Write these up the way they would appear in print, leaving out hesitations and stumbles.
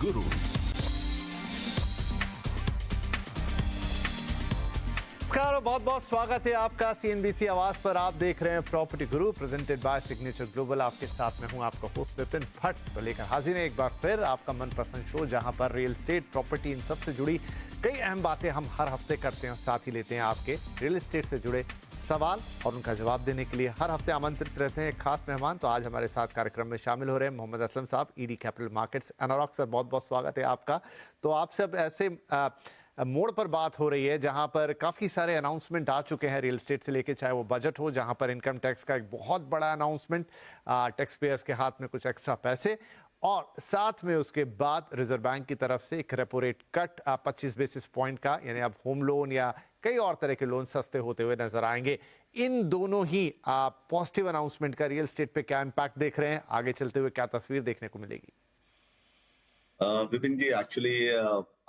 गुरु। नमस्कार और बहुत बहुत स्वागत है आपका सीएनबीसी आवाज पर। आप देख रहे हैं property Guru presented by signature global. आपके साथ में हूं आपका होस्ट विपिन भट्ट तो लेकर हाजिर है एक बार फिर आपका मनपसंद शो, जहां पर रियल एस्टेट, प्रॉपर्टी, इन सब से जुड़ी कई अहम बातें हम हर हफ्ते करते हैं। साथ ही लेते हैं आपके रियल एस्टेट से जुड़े सवाल और उनका जवाब देने के लिए हर हफ्ते आमंत्रित रहते हैं एक खास मेहमान। तो आज हमारे साथ कार्यक्रम में शामिल हो रहे हैं मोहम्मद असलम साहब, ED capital markets Anarock. Sir बहुत बहुत स्वागत है आपका। तो आप सब ऐसे मोड़ पर बात हो रही है जहां पर काफी सारे अनाउंसमेंट आ चुके हैं रियल एस्टेट से लेके, चाहे वो बजट हो, जहां पर इनकम टैक्स का एक बहुत बड़ा अनाउंसमेंट, टैक्स पेयर्स के हाथ में कुछ एक्स्ट्रा पैसे, और साथ में उसके बाद रिजर्व बैंक की तरफ से एक repo rate cut 25 basis point का, यानी अब होम लोन या कई और तरह के लोन सस्ते होते हुए नजर आएंगे। इन दोनों ही पॉजिटिव अनाउंसमेंट का रियल एस्टेट पे क्या इम्पैक्ट देख रहे हैं, आगे चलते हुए क्या तस्वीर देखने को मिलेगी? विपिन जी, एक्चुअली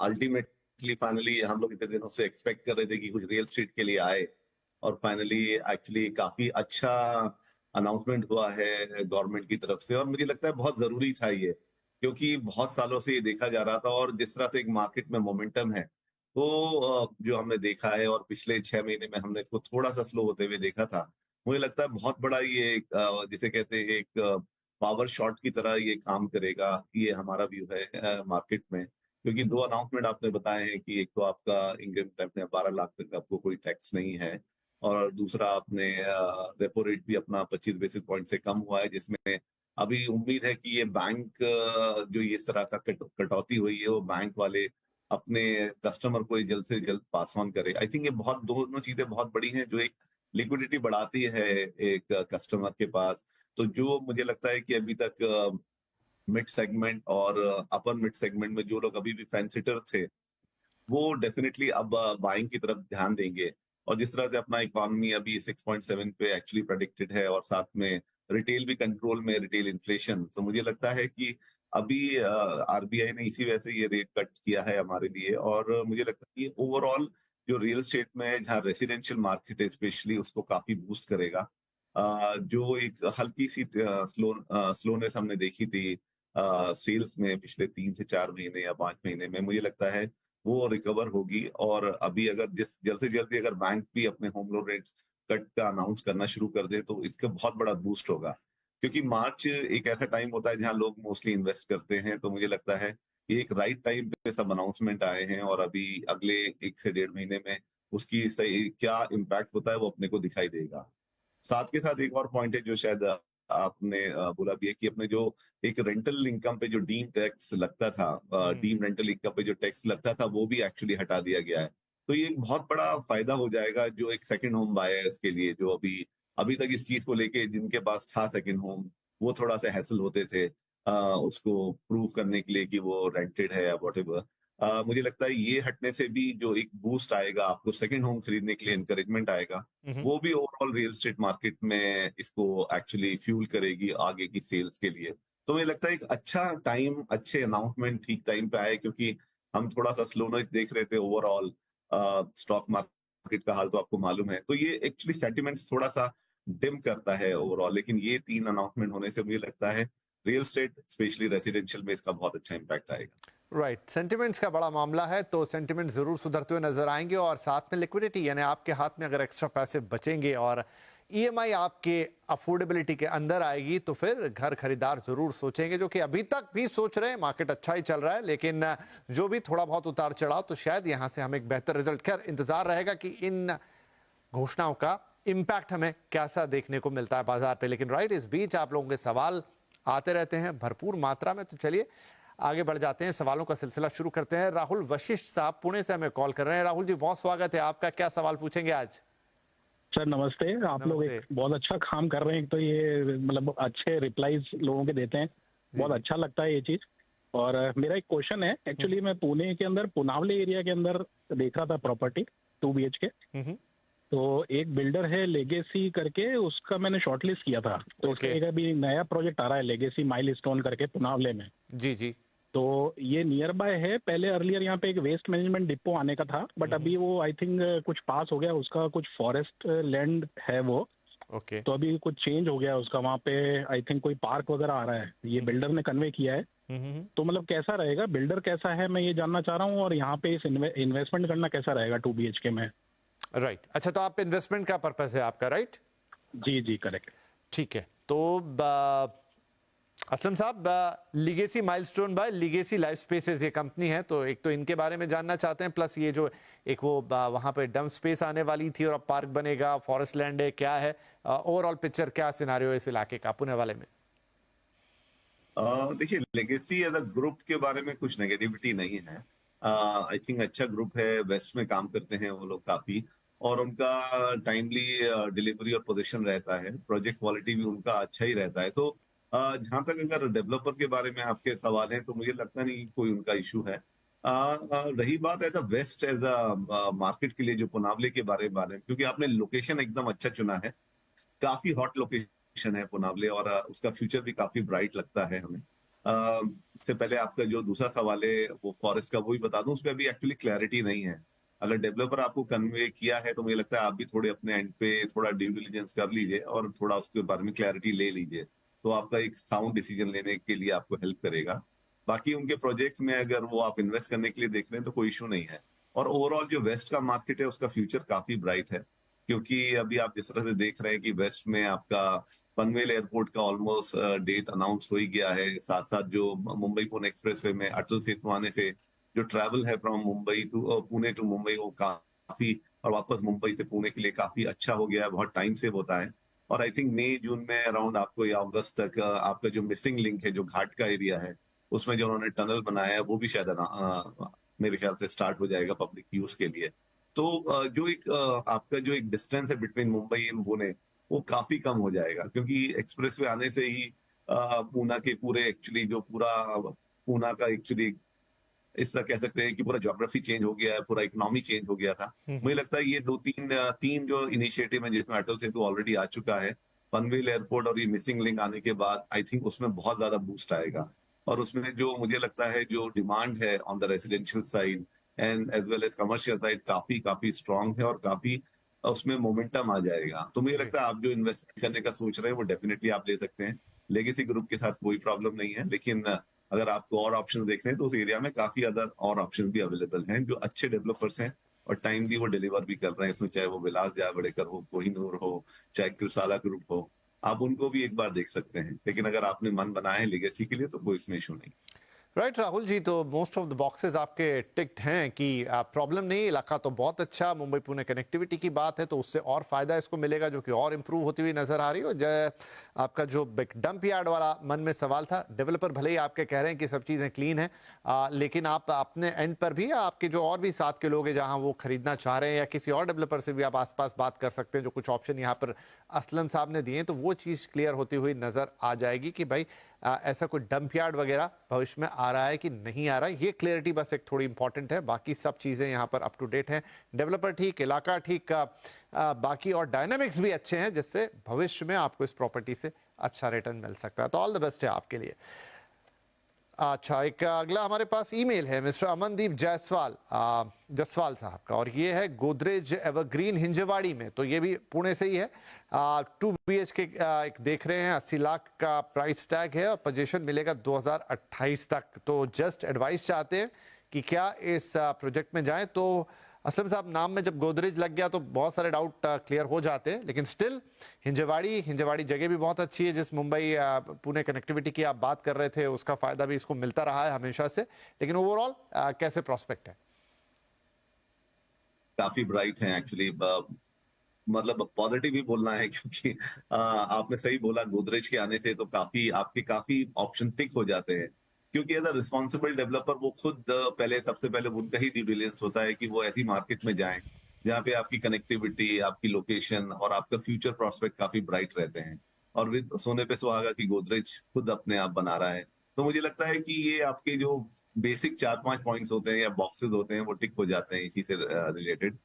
अल्टीमेटली फाइनली हम लोग इतने दिनों से एक्सपेक्ट कर रहे थे कि कुछ रियल स्टेट के लिए आए, और फाइनली एक्चुअली काफी अच्छा अनाउंसमेंट हुआ है गवर्नमेंट की तरफ से। और मुझे लगता है बहुत जरूरी था ये, क्योंकि बहुत सालों से ये देखा जा रहा था, और जिस तरह से एक मार्केट में मोमेंटम है तो जो हमने देखा है, और पिछले 6 महीने में हमने इसको थोड़ा सा स्लो होते हुए देखा था। मुझे लगता है बहुत बड़ा ये जिसे कहते हैं एक पावर शॉट की तरह ये काम करेगा, ये हमारा व्यू है मार्केट में। क्योंकि दो अनाउंसमेंट आपने बताए हैं कि एक तो आपका इनकम टैक्स है, 12 लाख तक आपको कोई टैक्स नहीं है, और दूसरा आपने रेपो रेट भी अपना 25 बेसिस पॉइंट से कम हुआ है, जिसमें अभी उम्मीद है कि ये बैंक जो इस तरह का कटौती हुई है, वो बैंक वाले अपने कस्टमर को ये जल्द से जल्द पास ऑन करे। आई थिंक ये बहुत दोनों चीजें बहुत बड़ी हैं, जो एक लिक्विडिटी बढ़ाती है एक कस्टमर के पास। तो जो मुझे लगता है कि अभी तक मिड सेगमेंट और अपर मिड सेगमेंट में जो लोग अभी भी फैंसिटर्स थे, वो डेफिनेटली अब बाइंग की तरफ ध्यान देंगे। और जिस तरह से अपना इकोनॉमी अभी 6.7 पे एक्चुअली प्रेडिक्टेड है, और साथ में रिटेल भी कंट्रोल में, रिटेल इन्फ्लेशन, तो मुझे लगता है कि अभी आरबीआई ने इसी वजह से ये रेट कट किया है हमारे लिए। और मुझे लगता है कि ओवरऑल जो रियल एस्टेट में है, जहाँ रेसिडेंशियल मार्केट है स्पेशली, उसको काफी बूस्ट करेगा। जो एक हल्की सी स्लोनेस हमने देखी थी सेल्स में पिछले 3 से 4 महीने या 5 महीने में, मुझे लगता है वो रिकवर होगी। और अभी अगर जिस जल्द से जल्दी अगर बैंक भी अपने होम लोन रेट्स कट का अनाउंस करना शुरू कर दे, तो इसका बहुत बड़ा बूस्ट होगा। क्योंकि मार्च एक ऐसा टाइम होता है जहां लोग मोस्टली इन्वेस्ट करते हैं, तो मुझे लगता है ये एक राइट टाइम पे सब अनाउंसमेंट आए हैं, और अभी अगले 1 से 1.5 महीने में उसकी सही क्या इम्पैक्ट होता है वो अपने को दिखाई देगा। साथ के साथ एक और पॉइंट है जो शायद आपने बोला भी है, कि अपने जो एक रेंटल इनकम पे जो डीम टैक्स लगता था, डीम रेंटल इनकम पे जो टैक्स लगता था, वो भी एक्चुअली हटा दिया गया है। तो ये एक बहुत बड़ा फायदा हो जाएगा जो एक सेकंड होम बायर्स के लिए, जो अभी अभी तक इस चीज को लेके जिनके पास था सेकंड होम, वो थोड़ा सा हैसल होते थे उसको प्रूव करने के लिए कि वो रेंटेड है या वॉटेवर। मुझे लगता है ये हटने से भी जो एक बूस्ट आएगा, आपको सेकंड होम खरीदने के लिए एनकरेजमेंट आएगा, वो भी ओवरऑल रियल एस्टेट मार्केट में इसको एक्चुअली फ्यूल करेगी आगे की सेल्स के लिए। तो मुझे लगता है एक अच्छा टाइम, अच्छे अनाउंसमेंट ठीक टाइम पे आए, क्योंकि हम थोड़ा सा स्लोनेस देख रहे थे ओवरऑल। स्टॉक मार्केट का हाल तो आपको मालूम है, तो ये एक्चुअली सेंटिमेंट्स थोड़ा सा डिम करता है ओवरऑल। लेकिन ये 3 अनाउंसमेंट होने से मुझे लगता है रियल एस्टेट स्पेशली रेसिडेंशियल में इसका बहुत अच्छा इम्पैक्ट आएगा। राइट, सेंटिमेंट्स का बड़ा मामला है, तो सेंटिमेंट जरूर सुधरते हुए नजर आएंगे। और साथ में लिक्विडिटी, यानी आपके हाथ में अगर एक्स्ट्रा पैसे बचेंगे और ईएमआई आपके अफोर्डेबिलिटी के अंदर आएगी, तो फिर घर खरीदार जरूर सोचेंगे, जो कि अभी तक भी सोच रहे हैं। मार्केट अच्छा ही चल रहा है, लेकिन जो भी थोड़ा बहुत उतार चढ़ाव, तो शायद यहां से हमें एक बेहतर रिजल्ट, खैर इंतजार रहेगा कि इन घोषणाओं का इम्पैक्ट हमें कैसा देखने को मिलता है बाजार पे। लेकिन राइट, इस बीच आप लोगों के सवाल आते रहते हैं भरपूर मात्रा में, तो चलिए आगे बढ़ जाते हैं, सवालों का सिलसिला शुरू करते हैं। राहुल वशिष्ठ साहब पुणे से हमें कॉल कर रहे हैं। राहुल जी बहुत स्वागत है आपका, क्या सवाल पूछेंगे आज? सर नमस्ते। आप लोग एक बहुत अच्छा काम कर रहे हैं, तो ये मतलब अच्छे रिप्लाईज लोगों के देते हैं, बहुत अच्छा लगता है ये चीज। और मेरा एक क्वेश्चन है, एक्चुअली मैं पुणे के अंदर पुनावले एरिया के अंदर देख रहा था प्रॉपर्टी 2 BHK। तो एक बिल्डर है लेगेसी करके, उसका मैंने शॉर्टलिस्ट किया था। तो उसका एक अभी नया प्रोजेक्ट आ रहा है लेगेसी माइलस्टोन करके पुनावले में। जी जी। तो ये नियर बाय है। पहले अर्लियर यहाँ पे एक वेस्ट मैनेजमेंट डिपो आने का था, बट अभी वो आई थिंक कुछ पास हो गया, उसका कुछ फॉरेस्ट लैंड है वो। ओके। तो अभी कुछ चेंज हो गया उसका, वहाँ पे आई थिंक कोई पार्क वगैरह आ रहा है, ये बिल्डर ने कन्वे किया है। तो मतलब कैसा रहेगा, बिल्डर कैसा है, मैं ये जानना चाह रहा हूँ, और यहाँ पे इस इन्वेस्टमेंट करना कैसा रहेगा 2 BHK में? राइट, अच्छा, तो आप इन्वेस्टमेंट का पर्पस है आपका, राइट? जी जी करेक्ट। ठीक है, तो Aslam sahab, legacy milestone by legacy life spaces ये कंपनी है, तो एक तो इनके बारे में जानना चाहते हैं, प्लस ये जो एक वो वहां पे डंप स्पेस आने वाली थी और अब पार्क बनेगा, फॉरेस्ट लैंड है, क्या है ओवरऑल पिक्चर, क्या सिनारियो है इस इलाके का पुणे वाले में? देखिए, लेगेसी एज अ ग्रुप के बारे में कुछ नेगेटिविटी नहीं है। आई थिंक अच्छा ग्रुप है, वेस्ट में काम करते हैं वो लोग काफी, और उनका टाइमली डिलीवरी और पोजीशन रहता है, प्रोजेक्ट क्वालिटी भी उनका अच्छा ही रहता है। तो जहां तक अगर डेवलपर के बारे में आपके सवाल हैं, तो मुझे लगता नहीं कोई उनका इशू है। रही बात as a west as a market के लिए, जो पुनावले के बारे में, क्योंकि आपने लोकेशन एकदम अच्छा चुना है, काफी हॉट लोकेशन है पुनावले, और उसका फ्यूचर भी काफी ब्राइट लगता है हमें। इससे पहले आपका जो दूसरा सवाल है वो फॉरेस्ट का, वो भी बता दूं, उसमें अभी एक्चुअली क्लैरिटी नहीं है। अगर डेवलपर आपको कन्वे किया है तो मुझे लगता है आप भी थोड़े अपने एंड पे थोड़ा ड्यू डिलिजेंस कर लीजिए और थोड़ा उसके बारे में क्लैरिटी ले लीजिए, तो आपका एक साउंड डिसीजन लेने के लिए आपको हेल्प करेगा। बाकी उनके प्रोजेक्ट्स में अगर वो आप इन्वेस्ट करने के लिए देख रहे हैं तो कोई इशू नहीं है। और ओवरऑल जो वेस्ट का मार्केट है उसका फ्यूचर काफी ब्राइट है, क्योंकि अभी आप जिस तरह से देख रहे हैं कि वेस्ट में आपका पनवेल एयरपोर्ट का ऑलमोस्ट डेट अनाउंस हो ही गया है, साथ साथ जो मुंबई पुणे एक्सप्रेसवे में अटल सेतु आने से जो ट्रैवल है from Mumbai to Pune to Mumbai, वो काफी, और वापस मुंबई से पुणे के लिए काफी अच्छा हो गया है, बहुत टाइम सेव होता है। और आई थिंक मई जून में अराउंड आपको, या अगस्त तक आपका जो मिसिंग लिंक है, जो घाट का एरिया है, उसमें जो उन्होंने टनल बनाया है, वो भी शायद मेरे ख्याल से स्टार्ट हो जाएगा पब्लिक यूज के लिए। तो जो एक आपका जो एक डिस्टेंस है बिटवीन मुंबई एंड पुणे, वो काफी कम हो जाएगा, क्योंकि एक्सप्रेसवे आने से ही पूना के पूरे एक्चुअली जो पूरा पूना का एक्चुअली इस तरह कह सकते हैं कि पूरा ज्योग्राफी चेंज हो गया है, पूरा इकोनॉमी चेंज हो गया था। मुझे लगता है ये तीन जो इनिशिएटिव है, जिसमें अटल सेतु ऑलरेडी आ चुका है, पनवेल एयरपोर्ट और ये मिसिंग लिंक आने के बाद, आई थिंक उसमें बहुत ज्यादा बूस्ट आएगा। और उसमें जो मुझे लगता है जो डिमांड है on the residential side and as well as commercial side, काफी काफी स्ट्रांग है, और काफी उसमें मोमेंटम आ जाएगा। तो मुझे लगता है आप जो इन्वेस्टमेंट करने का सोच रहे हैं वो डेफिनेटली आप ले सकते हैं। लेगेसी ग्रुप के साथ कोई प्रॉब्लम नहीं है, लेकिन अगर आपको और ऑप्शन देखने हैं तो उस एरिया में काफी अदर और ऑप्शन भी अवेलेबल हैं, जो अच्छे डेवलपर्स हैं और टाइमली वो डिलीवर भी कर रहे हैं इसमें, चाहे वो विलास जावड़ेकर हो, कोहिनूर हो, चाहे कृसाला ग्रुप हो, आप उनको भी एक बार देख सकते हैं। लेकिन अगर आपने मन बनाया है लेगेसी के लिए तो कोई इसमें इशू नहीं। राइट राहुल जी, तो मोस्ट ऑफ द बॉक्सेस आपके टिक्ड हैं कि प्रॉब्लम नहीं, इलाका तो बहुत अच्छा, मुंबई पुणे कनेक्टिविटी की बात है तो उससे और फायदा इसको मिलेगा, जो कि और इंप्रूव होती हुई नजर आ रही हो। आपका जो डंप यार्ड वाला मन में सवाल था, डेवलपर भले ही आपके कह रहे हैं कि सब चीजें क्लीन है, लेकिन आप अपने एंड पर भी, आपके जो और भी साथ के लोग हैं जहां वो खरीदना चाह रहे हैं, या किसी और डेवलपर से भी आप आसपास बात कर सकते हैं, जो कुछ ऑप्शन यहाँ पर असलम साहब ने दिए, तो वो चीज क्लियर होती हुई नजर आ जाएगी कि भाई ऐसा कोई डंप यार्ड वगैरह भविष्य में आ रहा है कि नहीं आ रहा है। ये क्लियरिटी बस एक थोड़ी इंपॉर्टेंट है, बाकी सब चीजें यहाँ पर अप टू डेट हैं, डेवलपर ठीक, इलाका ठीक, बाकी और डायनामिक्स भी अच्छे हैं, जिससे भविष्य में आपको इस प्रॉपर्टी से अच्छा रिटर्न मिल सकता है। तो ऑल द बेस्ट है आपके लिए। अच्छा, एक अगला हमारे पास ईमेल है मिस्टर अमनदीप जसवाल साहब का, और ये है गोदरेज एवरग्रीन हिंजेवाड़ी में, तो ये भी पुणे से ही है। 2 BHK एक देख रहे हैं, 80 लाख का प्राइस टैग है और पोजीशन मिलेगा 2028 तक। तो जस्ट एडवाइस चाहते हैं कि क्या इस प्रोजेक्ट में जाएं। तो असलम साहब, नाम में जब गोदरेज लग गया तो बहुत सारे डाउट क्लियर हो जाते हैं, लेकिन स्टिल हिंजेवाड़ी जगह भी बहुत अच्छी है, जिस मुंबई पुणे कनेक्टिविटी की आप बात कर रहे थे, उसका फायदा भी इसको मिलता रहा है हमेशा से। लेकिन ओवरऑल कैसे प्रोस्पेक्ट है? काफी ब्राइट है एक्चुअली, मतलब पॉजिटिव ही बोलना है, क्योंकि आपने सही बोला, गोदरेज के आने से तो काफी ऑप्शन टिक हो जाते हैं, क्योंकि एज अ रिस्पॉन्सिबल डेवलपर वो खुद पहले, सबसे पहले उनका ही ड्यू डिलिजेंस होता है कि वो ऐसी मार्केट में जाएं जहाँ पे आपकी कनेक्टिविटी, आपकी लोकेशन और आपका फ्यूचर प्रोस्पेक्ट काफी ब्राइट रहते हैं। और विद सोने पे सुहागा की गोदरेज खुद अपने आप बना रहा है, तो मुझे लगता है कि ये आपके जो बेसिक 4-5 पॉइंट्स होते हैं या बॉक्सेस होते हैं वो टिक हो जाते हैं इसी से रिलेटेड।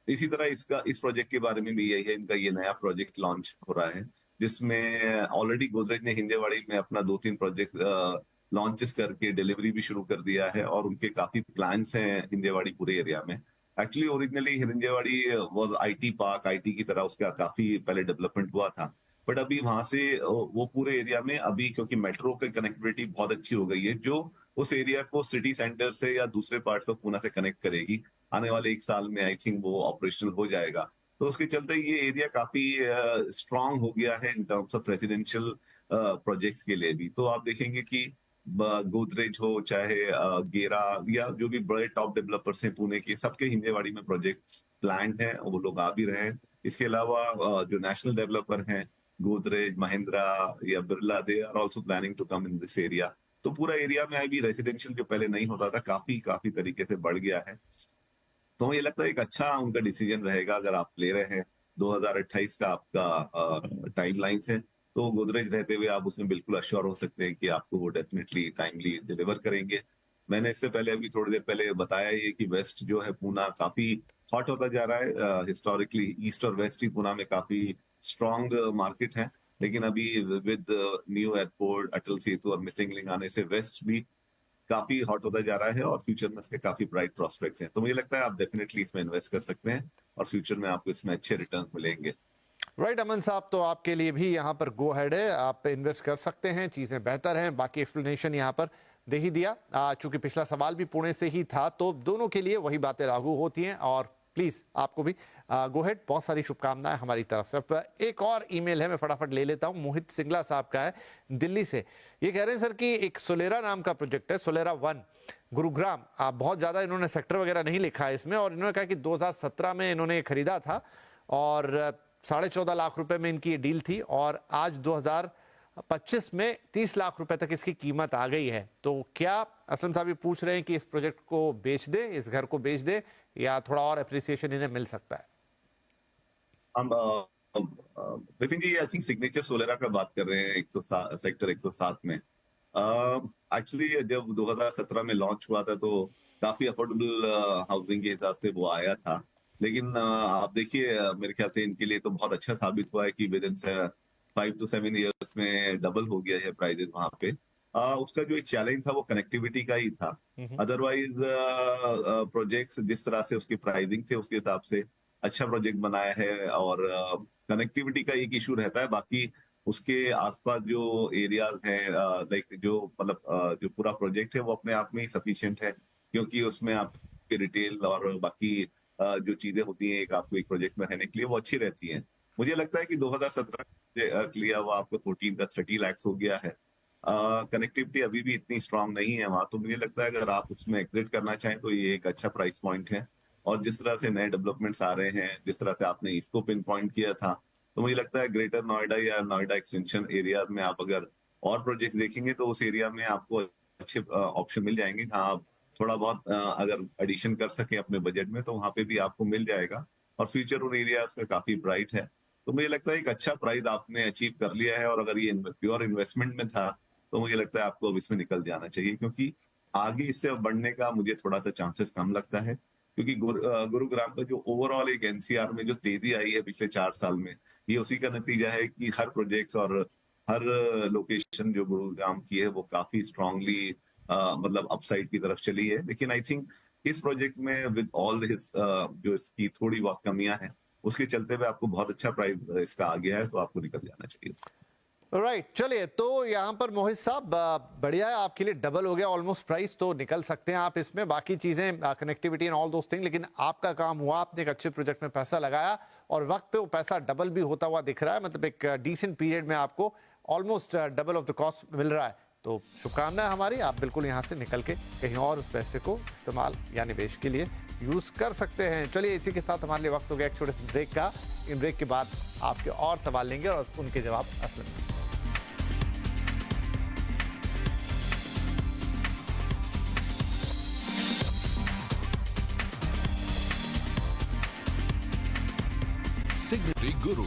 इसी तरह इस प्रोजेक्ट के बारे में भी यही है, इनका ये नया प्रोजेक्ट लॉन्च हो रहा है, जिसमें ऑलरेडी गोदरेज ने हिंजेवाड़ी में अपना 2-3 प्रोजेक्ट लॉन्चेस करके डिलीवरी भी शुरू कर दिया है, और उनके काफी प्लान्स हैं हिंजेवाड़ी पूरे एरिया में। Actually originally Hinjewadi was IT park, IT की तरह उसका काफी पहले डेवलपमेंट हुआ था, बट अभी वहां से वो पूरे एरिया में अभी क्योंकि मेट्रो की कनेक्टिविटी बहुत अच्छी हो गई है, जो उस एरिया को सिटी सेंटर से या दूसरे पार्ट्स ऑफ पूना से कनेक्ट करेगी। आने वाले 1 साल में आई थिंक वो ऑपरेशनल हो जाएगा। तो उसके चलते ये एरिया काफी स्ट्रांग हो गया है in terms of residential projects के लिए भी। तो आप देखेंगे कि गोदरेज हो चाहे गेरा या जो भी बड़े टॉप डेवलपर्स हैं पुणे के, सबके हिंजेवाड़ी में प्रोजेक्ट्स प्लान्ड हैं, वो लोग आ भी रहे हैं। इसके अलावा जो नेशनल डेवलपर हैं गोदरेज, महिंद्रा या Birla, they are also planning to come in this area. तो पूरा एरिया में अभी रेजिडेंशियल जो पहले नहीं होता था काफी तरीके से बढ़ गया है। तो मुझे लगता है एक अच्छा उनका डिसीजन रहेगा अगर आप ले रहे हैं। 2028 का आपका टाइमलाइन है, तो गोदरेज रहते हुए आप उसमें बिल्कुल अश्योर हो सकते हैं कि आपको वो डेफिनेटली टाइमली डिलीवर करेंगे। मैंने इससे पहले अभी थोड़ी देर पहले बताया ये कि वेस्ट जो है पूना काफी हॉट होता जा रहा है। हिस्टोरिकली ईस्ट और वेस्ट ही पूना में काफी स्ट्रॉन्ग मार्केट है, लेकिन अभी with new airport, Atal Setu और मिसिंग लिंक आने से वेस्ट भी काफी हॉट होता जा रहा है और फ्यूचर में इसके काफी ब्राइट प्रोस्पेक्ट्स हैं। तो मुझे लगता है आप डेफिनेटली इसमें इन्वेस्ट कर सकते हैं और फ्यूचर में आपको इसमें अच्छे रिटर्न्स मिलेंगे। राइट अमन साहब, तो आपके लिए भी यहाँ पर गो हेड है, आप इन्वेस्ट कर सकते हैं, चीजें बेहतर हैं। बाकी एक्सप्लेनेशन यहाँ पर दे ही दिया। चूंकि पिछला सवाल भी पुणे से ही था, तो दोनों के लिए वही बातें लागू होती हैं। और प्लीज आपको भी गो हेड, बहुत सारी शुभकामनाएं हमारी तरफ से। एक और ईमेल है, मैं फटाफट ले लेता हूं। मोहित सिंगला साहब का है दिल्ली से। ये कह रहे हैं सर कि एक सोलेरा नाम का प्रोजेक्ट है, सोलेरा 1 गुरुग्राम। बहुत ज्यादा इन्होंने सेक्टर वगैरह नहीं लिखा है इसमें, और इन्होंने कहा कि 2017 में इन्होंने खरीदा था और 14.5 लाख रुपए में इनकी डील थी, और आज 2025 में 30 लाख रुपए तक इसकी कीमत आ गई है। तो क्या असलम साहब ये पूछ रहे हैं कि इस प्रोजेक्ट को बेच दे, इस घर को बेच दे, या थोड़ा और अप्रिसिएशन इन्हें मिल सकता है? हम विपिन जी आई थिंक सिग्नेचर सोलेरा का बात कर रहे हैं, 107 सेक्टर 107 में। एक्चुअली जब 2017 में लॉन्च हुआ था तो काफी अफोर्डेबल हाउसिंग के हिसाब से वो आया था, लेकिन आप देखिए मेरे ख्याल से इनके लिए तो बहुत अच्छा साबित हुआ है कि विद इन 5 to 7 ईयर्स में डबल हो गया है प्राइजेस वहां पे। उसका जो एक चैलेंज था वो कनेक्टिविटी का ही था। अदरवाइज प्रोजेक्ट्स जिस तरह से उसकी प्राइसिंग थे उसके हिसाब से अच्छा प्रोजेक्ट बनाया है, और कनेक्टिविटी का एक इशू रहता है। बाकी उसके आसपास जो एरियाज हैं, लाइक जो मतलब जो पूरा प्रोजेक्ट है वो अपने आप में ही सफिशिएंट है, क्योंकि उसमें आपके रिटेल और बाकी जो चीजें होती हैं एक आपको एक प्रोजेक्ट में रहने के लिए वो अच्छी रहती हैं। मुझे लगता है कि 2017 लिया हुआ आपको 14 का 30 लाख हो गया है। कनेक्टिविटी अभी भी इतनी स्ट्रांग नहीं है वहां, तो मुझे लगता है अगर आप उसमें एग्जिट करना चाहें तो ये एक अच्छा प्राइस पॉइंट है। और जिस तरह से नए डेवलपमेंट्स आ रहे हैं, जिस तरह से आपने इसको पिन पॉइंट किया था, तो मुझे लगता है ग्रेटर नोएडा या नोएडा एक्सटेंशन एरिया में आप अगर और प्रोजेक्ट देखेंगे तो उस एरिया में आपको अच्छे ऑप्शन मिल जाएंगे। हाँ, आप थोड़ा बहुत अगर एडिशन कर सके अपने बजट में तो वहां पे भी आपको मिल जाएगा, और फ्यूचर उन एरियाज का काफी ब्राइट है। तो मुझे लगता है एक अच्छा प्राइस आपने अचीव कर लिया है, और अगर ये प्योर इन्वेस्टमेंट में था तो मुझे लगता है आपको अब इसमें निकल जाना चाहिए, क्योंकि आगे इससे बढ़ने का मुझे थोड़ा सा चांसेस कम लगता है। क्योंकि गुरुग्राम का जो ओवरऑल एक एनसीआर में जो तेजी आई है पिछले 4 साल में, ये उसी का नतीजा है कि हर प्रोजेक्ट और हर लोकेशन जो गुरुग्राम की है वो काफी स्ट्रांगली मतलब अपसाइड की तरफ चली है। लेकिन आई थिंक इस प्रोजेक्ट में विद ऑल हिज जो इसकी थोड़ी बहुत कमियां हैं उसके चलते हुए आपको बहुत अच्छा प्राइस इसका आ गया है, तो आपको निकल जाना चाहिए। राइट, चलिए, तो यहाँ पर मोहित साहब बढ़िया है, आपके लिए डबल हो गया ऑलमोस्ट प्राइस, तो निकल सकते हैं आप इसमें। बाकी चीजें connectivity and all those thing, लेकिन आपका काम हुआ, आपने एक अच्छे प्रोजेक्ट में पैसा लगाया और वक्त पे वो पैसा डबल भी होता हुआ दिख रहा है। मतलब एक डिसेंट पीरियड में आपको almost double of the cost मिल रहा है। तो शुभकामनाएं हमारी, आप बिल्कुल यहाँ से निकल के कहीं और उस पैसे को इस्तेमाल या निवेश के लिए यूज कर सकते हैं। चलिए, इसी के साथ हमारे लिए वक्त हो गया एक छोटे से ब्रेक का। इन ब्रेक के बाद आपके और सवाल लेंगे और उनके जवाब असलम। सिग्नेचर गुरु।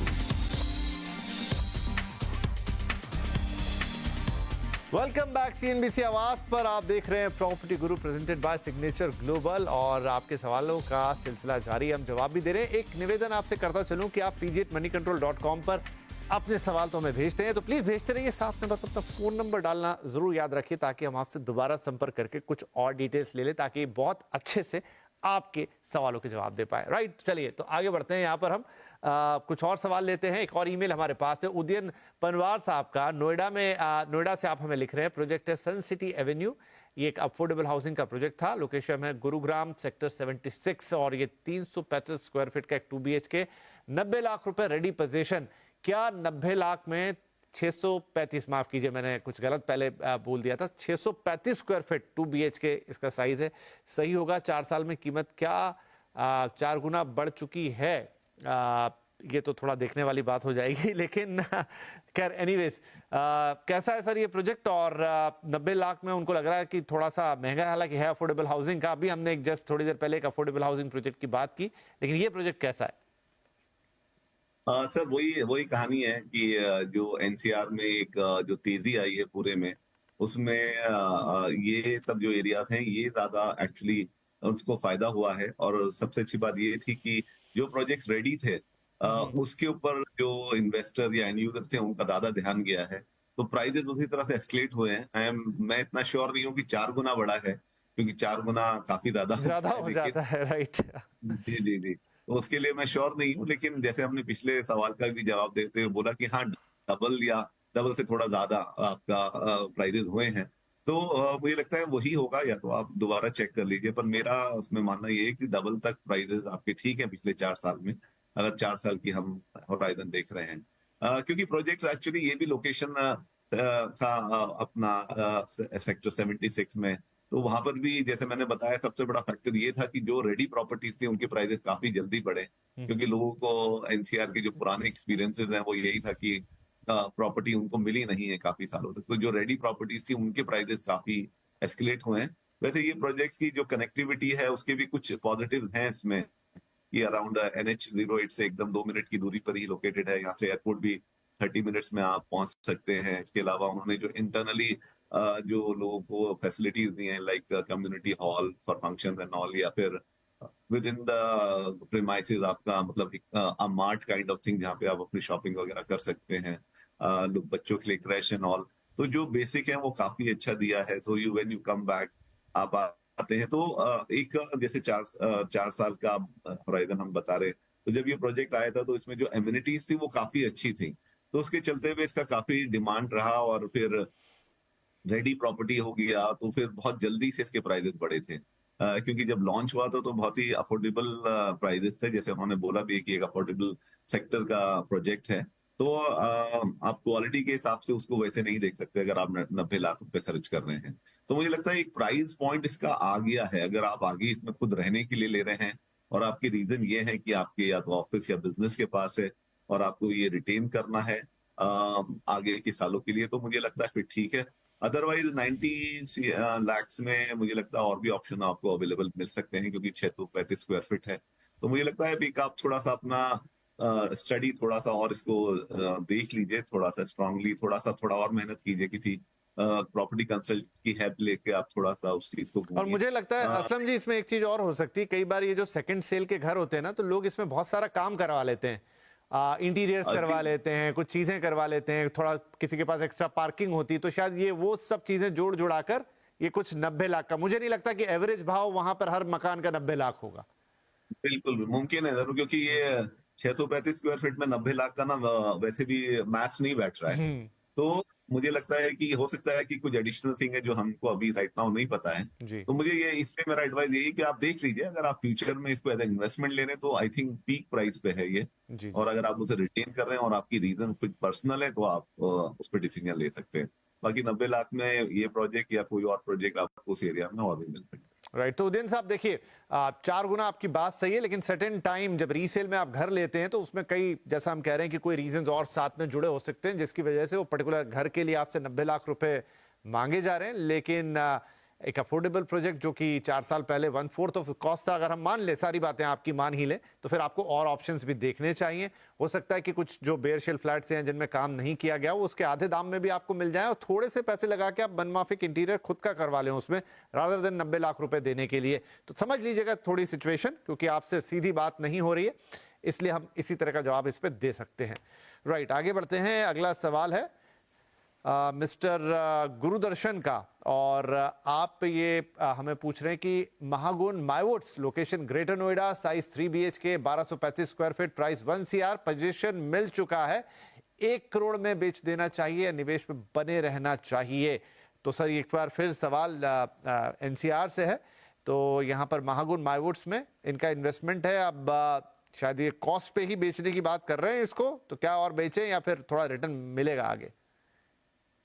वेलकम बैक सीएनबीसी आवाज पर। आप देख रहे हैं property Guru presented by signature global, और आपके सवालों का सिलसिला जारी, हम जवाब भी दे रहे हैं। एक निवेदन आपसे करता चलूं कि आप pg@moneycontrol.com पर अपने सवाल तो हमें भेजते हैं, तो प्लीज भेजते रहिए, साथ में बस अपना फोन नंबर डालना जरूर याद रखिए, ताकि हम आपसे दोबारा संपर्क करके कुछ और डिटेल्स ले लें, ताकि बहुत अच्छे से आपके सवालों के जवाब दे पाए। राइट, चलिए तो आगे बढ़ते हैं। यहाँ पर हम कुछ और सवाल लेते हैं। एक और ईमेल हमारे पास है उदयन पनवार साहब का। नोएडा से आप हमें लिख रहे हैं, प्रोजेक्ट है सन सिटी एवेन्यू। ये एक अफोर्डेबल हाउसिंग का प्रोजेक्ट था। लोकेशन है गुरुग्राम सेक्टर 76 और ये 335 स्क्वायर फीट का एक 2 BHK, 90 लाख रुपए रेडी पोजीशन। क्या 90 लाख में 635, माफ कीजिए मैंने कुछ गलत पहले बोल दिया था, 635 स्क्वायर फीट 2 BHK इसका साइज है, सही होगा? 4 साल में कीमत क्या 4 गुना बढ़ चुकी है? ये तो थोड़ा देखने वाली बात हो जाएगी, लेकिन खैर एनीवेज, कैसा है सर ये प्रोजेक्ट? और 90 लाख में उनको लग रहा है कि थोड़ा सा महंगा है, हालांकि है अफोर्डेबल हाउसिंग का। अभी हमने जस्ट थोड़ी देर पहले एक अफोर्डेबल हाउसिंग प्रोजेक्ट की बात की, लेकिन ये प्रोजेक्ट कैसा है? सर वही कहानी है कि जो एनसीआर में एक जो तेजी आई है पूरे में, उसमें ये सब जो एरियाज हैं ये ज्यादा एक्चुअली उसको फायदा हुआ है। और सबसे अच्छी बात ये थी कि जो प्रोजेक्ट्स रेडी थे उसके ऊपर जो इन्वेस्टर या एंड यूजर थे उनका ज्यादा ध्यान गया है, तो प्राइजेस उसी तरह से एस्केलेट हुए हैं। मैं इतना श्योर नहीं हूँ कि 4 गुना बढ़ा है, क्योंकि 4 गुना काफी ज्यादा हो जाता है। राइट, जी जी जी, तो उसके लिए मैं श्योर नहीं हूँ। लेकिन जैसे हमने पिछले सवाल का भी जवाब देते हुए बोला कि हाँ, डबल या डबल से थोड़ा ज्यादा आपका प्राइजेस हुए हैं, तो मुझे लगता है वही होगा। या तो आप दोबारा चेक कर लीजिए, पर मेरा उसमें मानना ये है कि डबल तक प्राइजेस आपके ठीक है पिछले 4 साल में, अगर 4 साल की हम होराइजन देख रहे हैं। क्योंकि प्रोजेक्ट एक्चुअली ये भी लोकेशन था अपना सेक्टर 76 में, तो वहां पर भी जैसे मैंने बताया सबसे बड़ा फैक्टर ये था कि जो रेडी प्रॉपर्टीज थी उनके प्राइसेस काफी जल्दी बढ़े, क्योंकि लोगों को एनसीआर के जो पुराने एक्सपीरियंसेस हैं वो यही था कि प्रॉपर्टी उनको मिली नहीं है काफी सालों तक, तो जो रेडी प्रॉपर्टीज थी उनके प्राइसेस काफी एस्केलेट हुए हैं। वैसे ये प्रोजेक्ट की जो कनेक्टिविटी है उसके भी कुछ पॉजिटिव्स हैं इसमें। ये अराउंड NH08 से एकदम 2 मिनट की दूरी पर ही लोकेटेड है। यहाँ से एयरपोर्ट भी 30 मिनट्स में आप पहुंच सकते हैं। इसके अलावा उन्होंने जो इंटरनली जो लोगों को फैसिलिटीज दी हैं, like community hall for function and all, या फिर विद इन द प्रीमाइसेस आपका मतलब अ मार्ट काइंड ऑफ थिंग, जहाँ पे आप अपनी शॉपिंग वगैरह कर सकते हैं, बच्चों के लिए क्रैश एंड ऑल, तो जो बेसिक है वो काफी अच्छा दिया है। So you when you come back आप आते हैं तो एक जैसे 4 साल का होराइजन हम बता रहे, तो जब ये प्रोजेक्ट आया था तो इसमें जो एमिनिटीज थी वो काफी अच्छी थी, तो उसके चलते हुए इसका काफी डिमांड रहा। और फिर रेडी प्रॉपर्टी हो गया तो फिर बहुत जल्दी से इसके प्राइजेस बढ़े थे, क्योंकि जब लॉन्च हुआ था तो बहुत ही अफोर्डेबल प्राइजेस थे। जैसे उन्होंने बोला भी कि एक अफोर्डेबल सेक्टर का प्रोजेक्ट है, तो आप क्वालिटी के हिसाब से उसको वैसे नहीं देख सकते अगर आप 90 लाख रुपए खर्च कर रहे हैं। तो मुझे लगता है एक प्राइस पॉइंट इसका आ गया है। अगर आप आगे इसमें खुद रहने के लिए ले रहे हैं और आपके रीजन ये है कि आपके या तो ऑफिस या बिजनेस के पास है और आपको ये रिटेन करना है आगे के सालों के लिए, तो मुझे लगता है फिर ठीक है। अदरवाइज 90 लाख्स में मुझे लगता है और भी ऑप्शन आपको अवेलेबल मिल सकते हैं, क्योंकि 635 स्क्वायर फीट है। तो मुझे लगता है अभी आप थोड़ा सा अपना स्टडी थोड़ा सा और इसको देख लीजिए, थोड़ा सा स्ट्रांगली, थोड़ा और मेहनत कीजिए, किसी प्रॉपर्टी कंसल्ट की हेल्प लेके आप थोड़ा सा उस चीज को और मुझे लगता है असलम जी इसमें एक चीज और हो सकती है, कई बार ये जो सेकंड सेल के घर होते हैं ना, तो लोग इसमें बहुत सारा काम करवा लेते हैं, इंटीरियर्स करवा लेते हैं, कुछ चीजें करवा लेते हैं, थोड़ा किसी के पास एक्स्ट्रा पार्किंग होती है, तो शायद ये वो सब चीजें जोड़ कर ये कुछ 90 लाख का, मुझे नहीं लगता कि एवरेज भाव वहां पर हर मकान का 90 लाख होगा। बिल्कुल मुमकिन है जरूर, क्योंकि ये 635 स्क्वायर फीट में 90 लाख का ना वैसे भी मैथ्स नहीं बैठ रहा है। तो मुझे लगता है कि हो सकता है कि कुछ एडिशनल थिंग है जो हमको अभी राइट नाउ नहीं पता है। तो मुझे ये इसमें मेरा एडवाइस यही कि आप देख लीजिए, अगर आप फ्यूचर में इसको एज इन्वेस्टमेंट ले रहे हैं तो आई थिंक पीक प्राइस पे है ये। और अगर आप उसे रिटेन कर रहे हैं और आपकी रीजन खुद पर्सनल है तो आप उस पर डिसीजन ले सकते हैं। बाकी 90 लाख में ये प्रोजेक्ट या कोई और प्रोजेक्ट आपको उस एरिया में और भी मिल सकता है। राइट, तो उदयन साहब देखिए, 4 गुना आपकी बात सही है, लेकिन सर्टेन टाइम जब रीसेल में आप घर लेते हैं तो उसमें कई, जैसा हम कह रहे हैं कि कोई रीजंस और साथ में जुड़े हो सकते हैं जिसकी वजह से वो पर्टिकुलर घर के लिए आपसे 90 लाख रुपए मांगे जा रहे हैं। लेकिन एक अफोर्डेबल प्रोजेक्ट जो कि 4 साल पहले 1/4 ऑफ कॉस्ट था, अगर हम मान ले, सारी बातें आपकी मान ही ले, तो फिर आपको और ऑप्शंस भी देखने चाहिए। हो सकता है कि कुछ जो बेयर शेल फ्लैट्स हैं जिनमें काम नहीं किया गया वो उसके आधे दाम में भी आपको मिल जाए और थोड़े से पैसे लगा के आप मनमाफिक इंटीरियर खुद का करवा लें उसमें, रादर देन 90 लाख रुपए देने के लिए। तो समझ लीजिएगा थोड़ी सिचुएशन, क्योंकि आपसे सीधी बात नहीं हो रही है, इसलिए हम इसी तरह का जवाब इस पर दे सकते हैं। राइट, आगे बढ़ते हैं। अगला सवाल है मिस्टर गुरुदर्शन का, और आप ये हमें पूछ रहे हैं कि Mahagun Mywoods, location Greater Noida, size 3 BHK, 1235 square feet, price 1 CR, position मिल चुका है, 1 करोड़ में बेच देना चाहिए, निवेश में बने रहना चाहिए? तो सर एक बार फिर सवाल NCR से है। तो यहाँ पर महागुन माइवुड्स में इनका इन्वेस्टमेंट है, अब शायद ये कॉस्ट पे ही बेचने की बात कर रहे हैं इसको, तो क्या और बेचें या फिर थोड़ा रिटर्न मिलेगा आगे?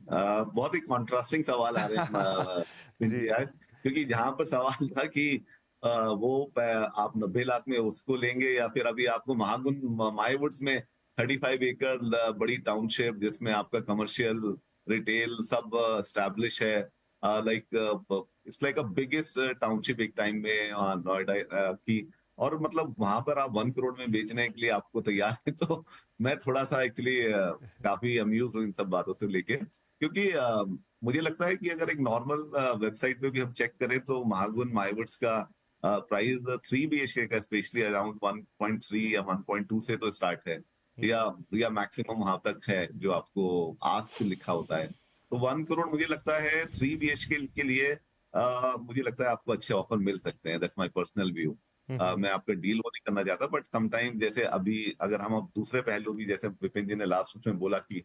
बहुत ही कॉन्ट्रास्टिंग सवाल आ रहे हैं जी यार, क्योंकि जहां पर सवाल था कि आप 90 लाख में उसको लेंगे या फिर अभी आपको महागुन माइवुड्स में 35 एकड़ बड़ी टाउनशिप जिसमें आपका कमर्शियल रिटेल सब एस्टैब्लिश है, like it's like a biggest township एक टाइम में नोएडा की, और मतलब वहां पर आप 1 करोड़ में बेचने के लिए आपको तैयार है, तो मैं थोड़ा सा एक्चुअली काफी अम्यूज हूँ इन सब बातों से लेके, क्योंकि मुझे लगता है कि अगर एक नॉर्मल वेबसाइट पे भी हम चेक करें तो महागुन माइवुड्स का प्राइस 3 BHK का स्पेशली अराउंड 1.3 या 1.2 से तो स्टार्ट है, या मैक्सिमम वहां तक है जो आपको आस्क लिखा होता है। तो 1 करोड़ मुझे लगता है 3 BHK के लिए मुझे लगता है आपको अच्छे ऑफर मिल सकते हैं, दैट्स माय पर्सनल व्यू। मैं आपका डील वो नहीं करना चाहता, बट समटाइम जैसे अभी अगर हम अब दूसरे पहलू भी, जैसे विपिन जी ने लास्ट में बोला कि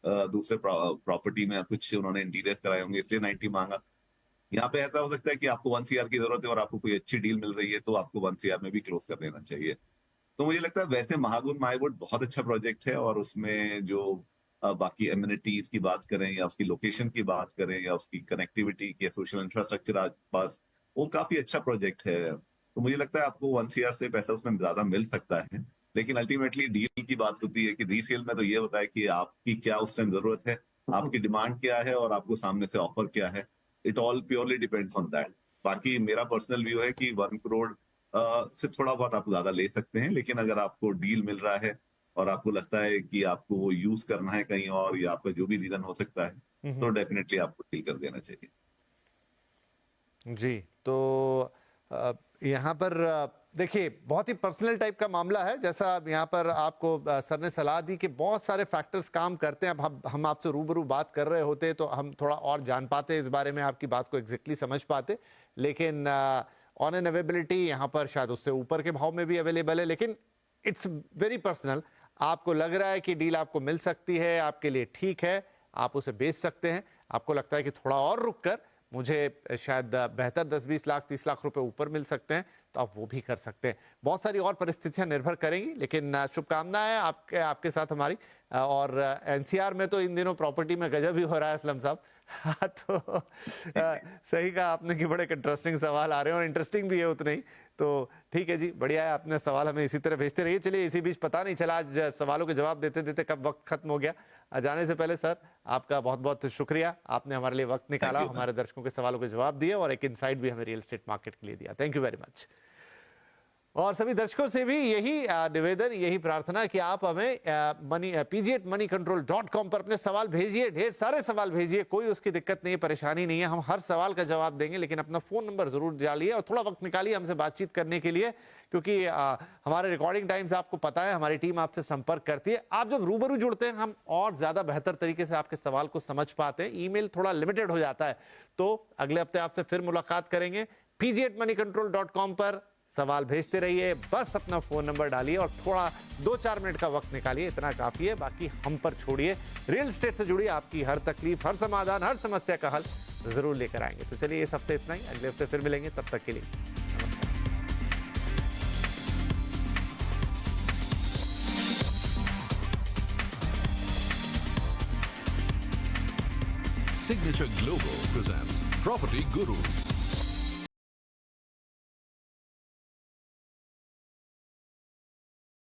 दूसरे प्रॉपर्टी में कुछ उन्होंने इंटीरियर कराए होंगे इसलिए 90 मांगा, यहाँ पे ऐसा हो सकता है कि आपको 1 CR की जरूरत है और आपको कोई अच्छी डील मिल रही है तो आपको 1 CR में भी क्लोज कर लेना चाहिए। तो मुझे लगता है वैसे महागुन माइवुड बहुत अच्छा प्रोजेक्ट है, और उसमें जो बाकी एमिनिटीज की बात करें या उसकी लोकेशन की बात करें या उसकी कनेक्टिविटी की सोशल इंफ्रास्ट्रक्चर आसपास, वो काफी अच्छा प्रोजेक्ट है। तो मुझे लगता है आपको 1 CR से पैसा उसमें ज्यादा मिल सकता है, लेकिन अल्टीमेटली डील की बात होती है कि रीसेल में तो ये होता है कि आपकी क्या उस टाइम जरूरत है, आपकी डिमांड क्या है और आपको सामने से ऑफर क्या है। It all purely depends on that. बाकी मेरा पर्सनल व्यू है कि 1 करोड़ से थोड़ा बहुत आप ज्यादा ले सकते हैं, लेकिन अगर आपको डील मिल रहा है और आपको लगता है कि आपको वो यूज करना है कहीं और, या आपका जो भी रीजन हो सकता है, तो डेफिनेटली आपको डील कर देना चाहिए। जी, तो यहाँ पर देखिए बहुत ही पर्सनल टाइप का मामला है, जैसा यहाँ पर आपको सर ने सलाह दी कि बहुत सारे फैक्टर्स काम करते हैं। अब हम आपसे रूबरू बात कर रहे होते तो हम थोड़ा और जान पाते इस बारे में, आपकी बात को एग्जैक्टली समझ पाते, लेकिन ऑन एन अवेलेबिलिटी यहाँ पर शायद उससे ऊपर के भाव में भी अवेलेबल है, लेकिन इट्स वेरी पर्सनल। आपको लग रहा है कि डील आपको मिल सकती है, आपके लिए ठीक है, आप उसे बेच सकते हैं। आपको लगता है कि थोड़ा और रुक कर मुझे शायद बेहतर 10-20 लाख 30 लाख रुपए ऊपर मिल सकते हैं, तो आप वो भी कर सकते हैं। बहुत सारी और परिस्थितियां निर्भर करेंगी, लेकिन शुभकामनाएं आपके साथ हमारी। और NCR में तो इन दिनों प्रॉपर्टी में गजब ही हो रहा है असलम साहब। तो सही कहा आपने कि बड़े इंटरेस्टिंग सवाल आ रहे हैं, और इंटरेस्टिंग भी है उतने ही। तो ठीक है जी, बढ़िया है, आपने सवाल हमें इसी तरह भेजते रहिए। चलिए, इसी बीच पता नहीं चला आज सवालों के जवाब देते देते कब वक्त खत्म हो गया। जाने से पहले सर आपका बहुत बहुत शुक्रिया, आपने हमारे लिए वक्त निकाला, हमारे दर्शकों के सवालों के जवाब दिए और एक इनसाइट भी हमें रियल एस्टेट मार्केट के लिए दिया। Thank you very much. और सभी दर्शकों से भी यही निवेदन, यही प्रार्थना कि आप हमें pg@moneycontrol.com पर अपने सवाल भेजिए, ढेर सारे सवाल भेजिए, कोई उसकी दिक्कत नहीं है, परेशानी नहीं है, हम हर सवाल का जवाब देंगे, लेकिन अपना फोन नंबर जरूर डालिए और थोड़ा वक्त निकालिए हमसे बातचीत करने के लिए, क्योंकि हमारे रिकॉर्डिंग टाइम्स आपको पता है, हमारी टीम आपसे संपर्क करती है। आप जब रूबरू जुड़ते हैं, हम और ज्यादा बेहतर तरीके से आपके सवाल को समझ पाते हैं। ईमेल थोड़ा लिमिटेड हो जाता है, तो अगले हफ्ते आपसे फिर मुलाकात करेंगे। pg@moneycontrol.com पर सवाल भेजते रहिए, बस अपना फोन नंबर डालिए और थोड़ा 2-4 मिनट का वक्त निकालिए, इतना काफी है। बाकी हम पर छोड़िए, रियल एस्टेट से जुड़ी आपकी हर तकलीफ, हर समाधान, हर समस्या का हल जरूर लेकर आएंगे। तो चलिए, इस हफ्ते इतना ही, अगले हफ्ते फिर मिलेंगे, तब तक के लिए Signature Global presents Property Guru